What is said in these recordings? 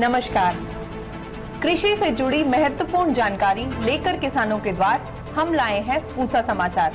नमस्कार। कृषि से जुड़ी महत्वपूर्ण जानकारी लेकर किसानों के द्वार हम लाए हैं पूसा समाचार।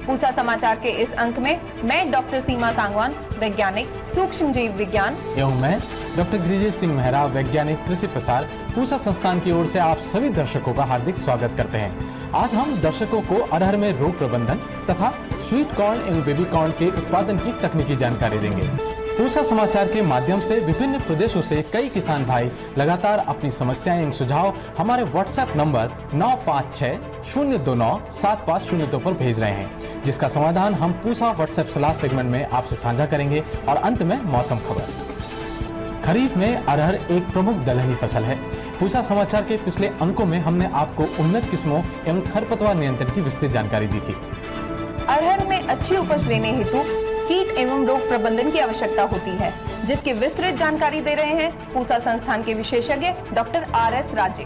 पूसा समाचार के इस अंक में मैं डॉक्टर सीमा सांगवान, वैज्ञानिक सूक्ष्म जीव विज्ञान, एवं मैं डॉक्टर गिरिजेश सिंह मेहरा, वैज्ञानिक कृषि प्रसार, पूसा संस्थान की ओर से आप सभी दर्शकों का हार्दिक स्वागत करते हैं। आज हम दर्शकों को अरहर में रोग प्रबंधन तथा स्वीट कॉर्न एवं बेबी कॉर्न के उत्पादन की तकनीकी जानकारी देंगे। पूसा समाचार के माध्यम से विभिन्न प्रदेशों से कई किसान भाई लगातार अपनी समस्याएं एवं सुझाव हमारे व्हाट्सएप नंबर 9560297502 पर भेज रहे हैं, जिसका समाधान हम पूसा व्हाट्सएप सलाह सेगमेंट में आपसे साझा करेंगे। और अंत में मौसम खबर। खरीफ में अरहर एक प्रमुख दलहनी फसल है। पूसा समाचार के पिछले अंकों में हमने आपको उन्नत किस्मों एवं खरपतवार नियंत्रण की विस्तृत जानकारी दी थी। अरहर में अच्छी उपज लेने हेतु कीट एवं रोग प्रबंधन की आवश्यकता होती है, जिसकी विस्तृत जानकारी दे रहे हैं पूसा संस्थान के विशेषज्ञ डॉक्टर RS राजे।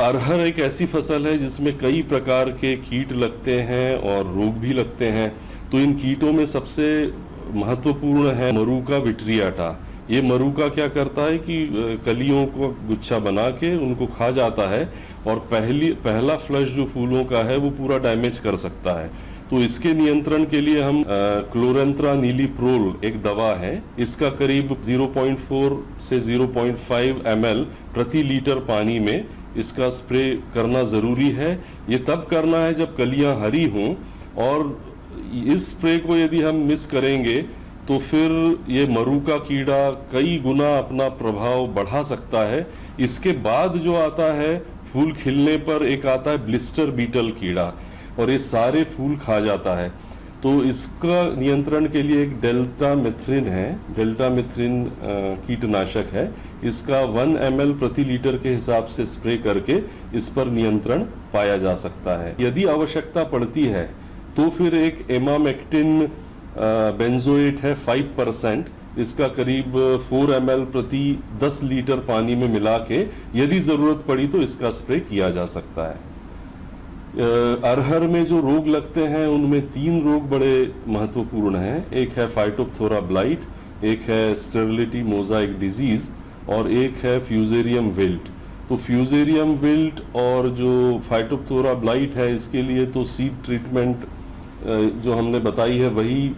अरहर एक ऐसी फसल है जिसमें कई प्रकार के कीट लगते हैं और रोग भी लगते हैं। तो इन कीटों में सबसे महत्वपूर्ण है मरुका विट्रियाटा। ये मरुका क्या करता है कि कलियों को गुच्छा बना के उनको खा जाता है और पहला फ्लश जो फूलों का है वो पूरा डैमेज कर सकता है। तो इसके नियंत्रण के लिए हम क्लोरेंथ्रानीलीप्रोल एक दवा है, इसका करीब 0.4 से 0.5 ml प्रति लीटर पानी में इसका स्प्रे करना जरूरी है। ये तब करना है जब कलियां हरी हों, और इस स्प्रे को यदि हम मिस करेंगे तो फिर ये मरुका कीड़ा कई गुना अपना प्रभाव बढ़ा सकता है। इसके बाद जो आता है फूल खिलने पर, एक आता है ब्लिस्टर बीटल कीड़ा, और ये सारे फूल खा जाता है। तो इसका नियंत्रण के लिए एक डेल्टामिथ्रिन है, डेल्टामिथ्रिन कीटनाशक है। इसका 1 ml प्रति लीटर के हिसाब से स्प्रे करके इस पर नियंत्रण पाया जा सकता है। यदि आवश्यकता पड़ती है तो फिर एक एमामेक्टिन बेंजोएट है 5%, इसका करीब 4 ml प्रति 10 लीटर पानी में मिला के यदि जरूरत पड़ी तो इसका स्प्रे किया जा सकता है। अरहर में जो रोग लगते हैं उनमें 3 रोग बड़े महत्वपूर्ण हैं। एक है फाइटोप्थोरा ब्लाइट, एक है स्टेरिलिटी मोजाइक डिजीज, और एक है फ्यूजेरियम विल्ट। तो फ्यूजेरियम विल्ट और जो फाइटोप्थोरा ब्लाइट है, इसके लिए तो सीड ट्रीटमेंट जो हमने बताई है वही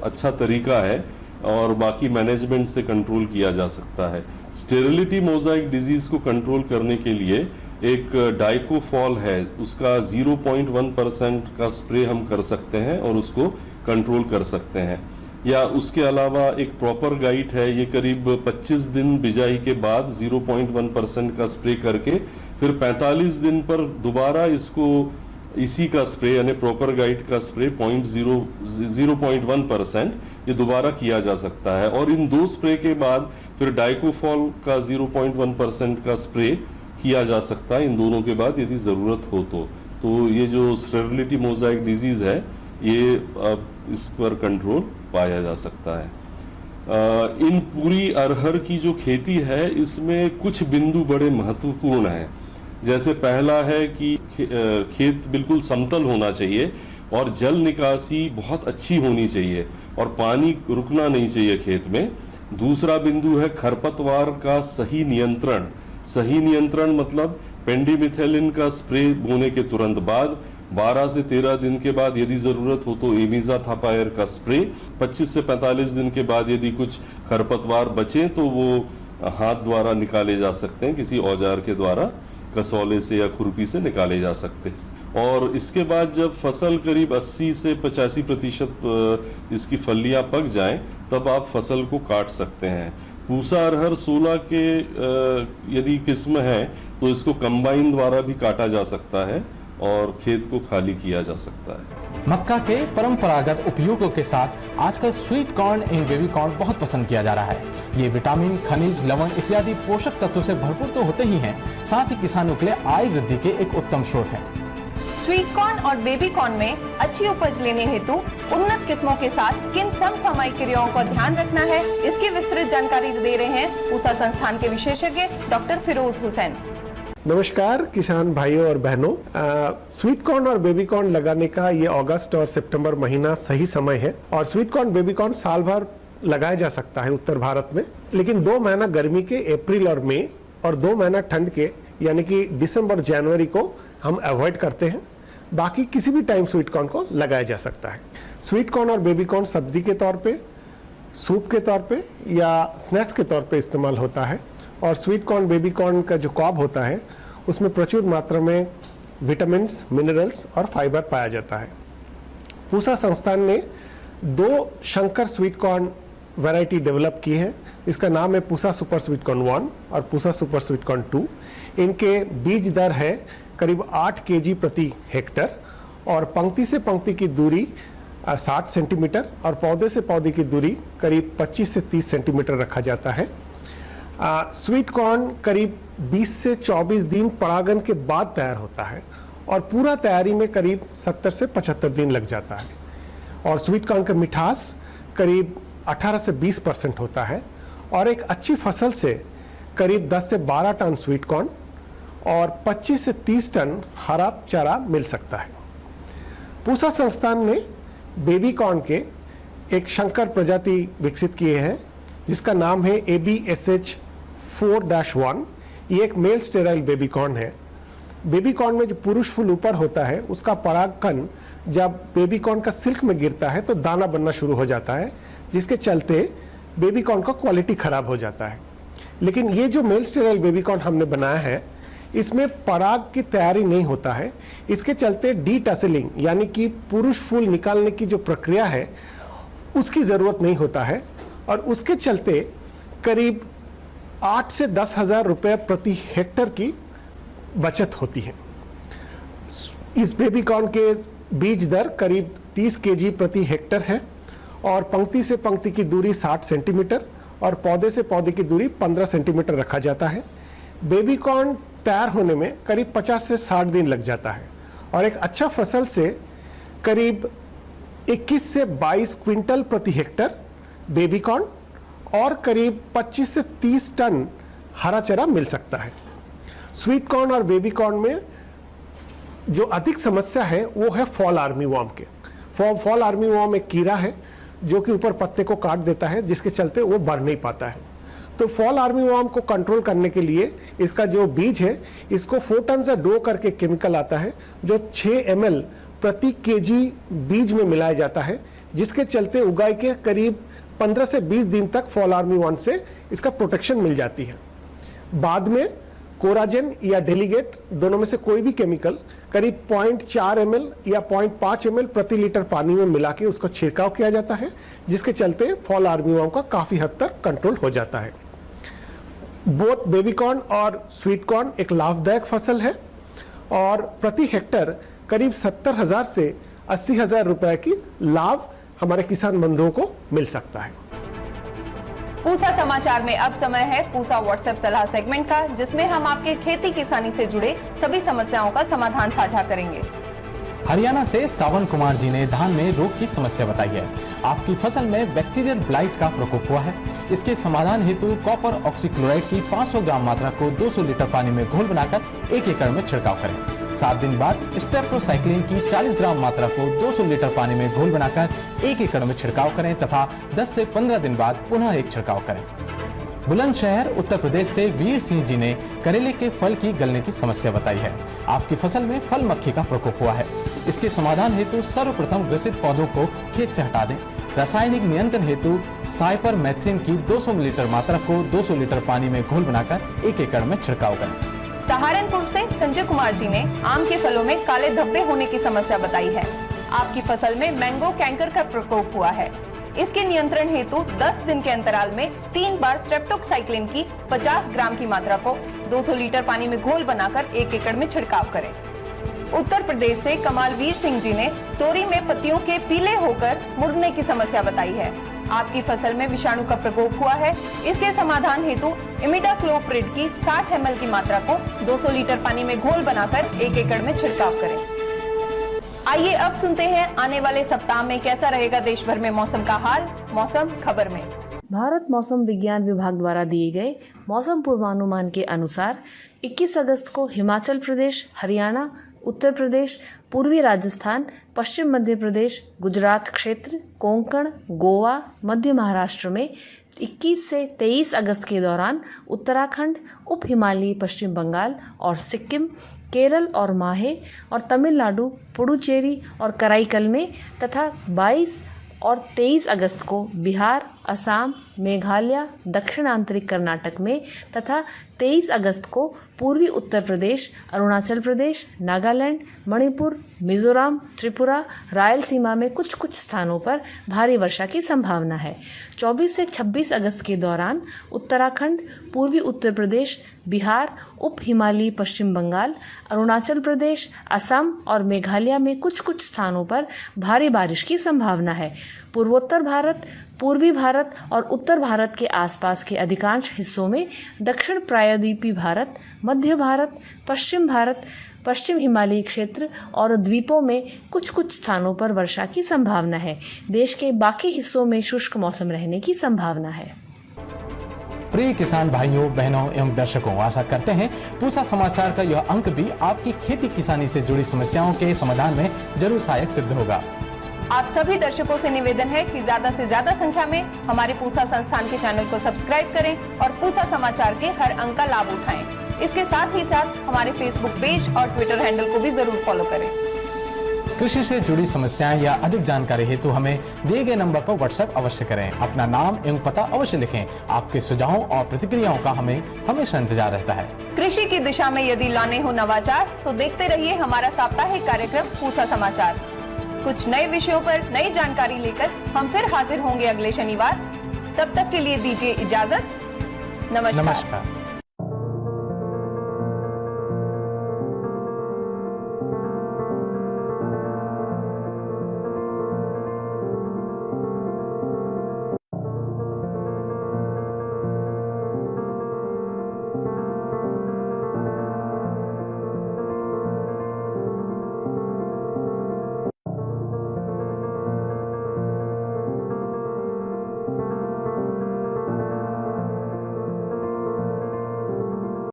अच्छा तरीका है, और बाकी मैनेजमेंट से कंट्रोल किया जा सकता है। स्टेरिलिटी मोजाइक डिजीज को कंट्रोल करने के लिए एक डाइकोफॉल है, उसका 0.1% का स्प्रे हम कर सकते हैं और उसको कंट्रोल कर सकते हैं। या उसके अलावा एक प्रॉपर गाइड है, ये करीब 25 दिन बिजाई के बाद 0.1% का स्प्रे करके फिर 45 दिन पर दोबारा इसको इसी का स्प्रे यानी प्रॉपर गाइड का स्प्रे 0.1% ये दोबारा किया जा सकता है। और इन 2 स्प्रे के बाद फिर डाइकोफॉल का 0.1% का स्प्रे किया जा सकता है इन दोनों के बाद यदि जरूरत हो तो ये जो स्टेरिलिटी मोजाइक डिजीज है ये अब इस पर कंट्रोल पाया जा सकता है। इन पूरी अरहर की जो खेती है इसमें कुछ बिंदु बड़े महत्वपूर्ण हैं। जैसे पहला है कि खेत बिल्कुल समतल होना चाहिए और जल निकासी बहुत अच्छी होनी चाहिए और पानी रुकना नहीं चाहिए खेत में। दूसरा बिंदु है खरपतवार का सही नियंत्रण। सही नियंत्रण मतलब पेंडिमिथेलिन का स्प्रे बोने के तुरंत बाद, 12 से 13 दिन के बाद यदि जरूरत हो तो एमिज़ाथापायर का स्प्रे, 25 से 45 दिन के बाद यदि कुछ खरपतवार बचे तो वो हाथ द्वारा निकाले जा सकते हैं, किसी औजार के द्वारा कसौले से या खुरपी से निकाले जा सकते हैं। और इसके बाद जब फसल करीब 80 से 85% इसकी फलियां पक जाएं तब आप फसल को काट सकते हैं। पूसा अरहर 16 के यदि किस्म है तो इसको कंबाइन द्वारा भी काटा जा सकता है और खेत को खाली किया जा सकता है। मक्का के परंपरागत उपयोगों के साथ आजकल स्वीट कॉर्न एवं बेबी कॉर्न बहुत पसंद किया जा रहा है। ये विटामिन, खनिज, लवण इत्यादि पोषक तत्वों से भरपूर तो होते ही हैं, साथ ही किसानों के लिए आय वृद्धि के एक उत्तम स्रोत है। स्वीट कॉर्न और बेबी कॉर्न में अच्छी उपज लेने हेतु उन्नत किस्मों के साथ किन समसामयिक क्रियाओं का ध्यान रखना है, इसकी विस्तृत जानकारी दे रहे हैं पूसा संस्थान के विशेषज्ञ डॉक्टर फिरोज हुसैन। नमस्कार किसान भाइयों और बहनों। स्वीट कॉर्न और बेबी कॉर्न लगाने का ये अगस्त और सितंबर महीना सही समय है और स्वीट कॉर्न बेबी कॉर्न साल भर लगाया जा सकता है उत्तर भारत में, लेकिन 2 महीना गर्मी के अप्रैल और मई और 2 महीना ठंड के यानी कि दिसंबर जनवरी को हम अवॉइड करते हैं। बाकी किसी भी टाइम स्वीट कॉर्न को लगाया जा सकता है। स्वीट कॉर्न और बेबी कॉर्न सब्जी के तौर पे, सूप के तौर पे या स्नैक्स के तौर पे इस्तेमाल होता है। और स्वीट कॉर्न बेबी कॉर्न का जो कॉब होता है उसमें प्रचुर मात्रा में विटामिन्स, मिनरल्स और फाइबर पाया जाता है। पूसा संस्थान ने 2 Shankar sweet corn variety develop की है। इसका नाम है पूसा सुपर स्वीट कॉर्न 1 और पूसा सुपर स्वीट कॉर्न 2। इनके बीज दर है करीब 8 केजी प्रति हेक्टर और पंक्ति से पंक्ति की दूरी 60 सेंटीमीटर और पौधे से पौधे की दूरी करीब 25 से 30 सेंटीमीटर रखा जाता है। स्वीट कॉर्न करीब 20 से 24 दिन परागन के बाद तैयार होता है और पूरा तैयारी में करीब 70 से 75 दिन लग जाता है। और स्वीट कॉर्न का मिठास करीब 18 से 20% होता है और एक अच्छी फसल से करीब 10 से 12 टन स्वीट कॉर्न और 25 से 30 टन हरा चारा मिल सकता है। पूसा संस्थान ने बेबी कॉर्न के एक शंकर प्रजाति विकसित किए हैं जिसका नाम है ABSH4-1। ये एक मेल स्टेराइल बेबी कॉर्न है। बेबी कॉर्न में जो पुरुष फूल ऊपर होता है उसका परागकण जब बेबी कॉर्न का सिल्क में गिरता है तो दाना बनना शुरू हो जाता है, जिसके चलते बेबी कॉर्न का क्वालिटी खराब हो जाता है। लेकिन ये जो मेल स्टेराइल बेबी कॉर्न हमने बनाया है इसमें पराग की तैयारी नहीं होता है। इसके चलते डीटसलिंग यानी कि पुरुष फूल निकालने की जो प्रक्रिया है उसकी ज़रूरत नहीं होता है और उसके चलते करीब 8 से 10 हज़ार रुपये प्रति हेक्टर की बचत होती है। इस बेबी कॉर्न के बीज दर करीब 30 केजी प्रति हेक्टर है और पंक्ति से पंक्ति की दूरी 60 सेंटीमीटर और पौधे से पौधे की दूरी 15 सेंटीमीटर रखा जाता है। बेबी कॉर्न तैयार होने में करीब 50 से 60 दिन लग जाता है और एक अच्छा फसल से करीब 21 से 22 क्विंटल प्रति हेक्टर बेबी कॉर्न और करीब 25 से 30 टन हरा चारा मिल सकता है। स्वीट कॉर्न और बेबी कॉर्न में जो अधिक समस्या है वो है फॉल आर्मी वॉर्म के। फॉल आर्मी वॉर्म एक कीड़ा है जो कि ऊपर पत्ते को काट देता है, जिसके चलते वो बढ़ नहीं पाता है। तो फॉल आर्मी वॉर्म को कंट्रोल करने के लिए इसका जो बीज है इसको 4 टन से डो करके केमिकल आता है जो 6 ml प्रति केजी बीज में मिलाया जाता है, जिसके चलते उगाई के करीब 15 से 20 दिन तक फॉल आर्मी वॉर्म से इसका प्रोटेक्शन मिल जाती है। बाद में कोराजेन या डेलीगेट दोनों में से कोई भी केमिकल करीब 0.4 ml या 0.5 ml प्रति लीटर पानी में मिला के उसको छिड़काव किया जाता है, जिसके चलते फॉल आर्मी वॉर्म का काफ़ी हद तक कंट्रोल हो जाता है। बोथ बेबी कॉर्न और स्वीट कॉर्न एक लाभदायक फसल है और प्रति हेक्टर करीब 70,000 से 80,000 रुपए की लाभ हमारे किसान बंधुओं को मिल सकता है। पूसा समाचार में अब समय है पूसा व्हाट्सएप सलाह सेगमेंट का, जिसमें हम आपके खेती किसानी से जुड़े सभी समस्याओं का समाधान साझा करेंगे। हरियाणा से सावन कुमार जी ने धान में रोग की समस्या बताई है। आपकी फसल में बैक्टीरियल ब्लाइट का प्रकोप हुआ है। इसके समाधान हेतु कॉपर ऑक्सीक्लोराइड की 500 ग्राम मात्रा को 200 लीटर पानी में घोल बनाकर 1 एकड़ में छिड़काव करें। 7 दिन बाद स्टेप्टोसाइक्लिन की 40 ग्राम मात्रा को 200 लीटर पानी में घोल बनाकर 1 एकड़ में छिड़काव करें तथा 10 से 15 दिन बाद पुनः एक छिड़काव करें। बुलंदशहर उत्तर प्रदेश से वीर सिंह जी ने करेले के फल की गलने की समस्या बताई है। आपकी फसल में फल मक्खी का प्रकोप हुआ है। इसके समाधान हेतु सर्वप्रथम ग्रसित पौधों को खेत से हटा दें। रासायनिक नियंत्रण हेतु साइपरमेथ्रिन की 200 मिलीलीटर मात्रा को 200 लीटर पानी में घोल बनाकर 1 एकड़ में छिड़काव करें। सहारनपुर से संजय कुमार जी ने आम के फलों में काले धब्बे होने की समस्या बताई है। आपकी फसल में मैंगो कैंकर का प्रकोप हुआ है। इसके नियंत्रण हेतु 10 दिन के अंतराल में 3 बार स्ट्रेप्टोसाइक्लिन की 50 ग्राम की मात्रा को 200 लीटर पानी में घोल बनाकर 1 एकड़ में छिड़काव करें। उत्तर प्रदेश से कमालवीर सिंह जी ने तोरी में पत्तियों के पीले होकर मुड़ने की समस्या बताई है। आपकी फसल में विषाणु का प्रकोप हुआ है। इसके समाधान हेतु इमिडाक्लोप्रिड की 60 ml की मात्रा को 200 लीटर पानी में घोल बनाकर 1 एकड़ में छिड़काव करें। आइए अब सुनते हैं आने वाले सप्ताह में कैसा रहेगा देश भर में मौसम का हाल, मौसम खबर में। भारत मौसम विज्ञान विभाग द्वारा दिए गए मौसम पूर्वानुमान के अनुसार 21 अगस्त को हिमाचल प्रदेश, हरियाणा, उत्तर प्रदेश, पूर्वी राजस्थान, पश्चिम मध्य प्रदेश, गुजरात क्षेत्र, कोंकण, गोवा, मध्य महाराष्ट्र में 21 से 23 अगस्त के दौरान उत्तराखंड, उप हिमालयी पश्चिम बंगाल और सिक्किम, केरल और माहे और तमिलनाडु, पुडुचेरी और कराईकल में तथा 22 और 23 अगस्त को बिहार, असम, मेघालय, दक्षिण आंतरिक कर्नाटक में तथा 23 अगस्त को पूर्वी उत्तर प्रदेश, अरुणाचल प्रदेश, नागालैंड, मणिपुर, मिजोरम, त्रिपुरा, रायलसीमा में कुछ कुछ स्थानों पर भारी वर्षा की संभावना है। 24 से 26 अगस्त के दौरान उत्तराखंड, पूर्वी उत्तर प्रदेश, बिहार, उप हिमालयी पश्चिम बंगाल, अरुणाचल प्रदेश, असम और मेघालय में कुछ कुछ स्थानों पर भारी बारिश की संभावना है। पूर्वोत्तर भारत, पूर्वी भारत और उत्तर भारत के आसपास के अधिकांश हिस्सों में, दक्षिण प्रायद्वीपीय भारत, मध्य भारत, पश्चिम हिमालयी क्षेत्र और द्वीपों में कुछ कुछ स्थानों पर वर्षा की संभावना है। देश के बाकी हिस्सों में शुष्क मौसम रहने की संभावना है। प्रिय किसान भाइयों, बहनों एवं दर्शकों, आशा करते हैं पूसा समाचार का यह अंक भी आपकी खेती किसानी से जुड़ी समस्याओं के समाधान में जरूर सहायक सिद्ध होगा। आप सभी दर्शकों से निवेदन है कि ज्यादा से ज्यादा संख्या में हमारे पूसा संस्थान के चैनल को सब्सक्राइब करें और पूसा समाचार के हर अंक का लाभ उठाएं। इसके साथ ही साथ हमारे फेसबुक पेज और ट्विटर हैंडल को भी जरूर फॉलो करें। कृषि से जुड़ी समस्याएं या अधिक जानकारी हेतु हमें दिए गए नंबर पर व्हाट्सएप अवश्य करें। अपना नाम एवं पता अवश्य लिखें। आपके सुझावों और प्रतिक्रियाओं का हमें हमेशा इंतजार रहता है। कृषि की दिशा में यदि लाने हो नवाचार तो देखते रहिए हमारा साप्ताहिक कार्यक्रम पूसा समाचार। कुछ नए विषयों पर नई जानकारी लेकर हम फिर हाजिर होंगे अगले शनिवार। तब तक के लिए दीजिए इजाजत। नमस्कार।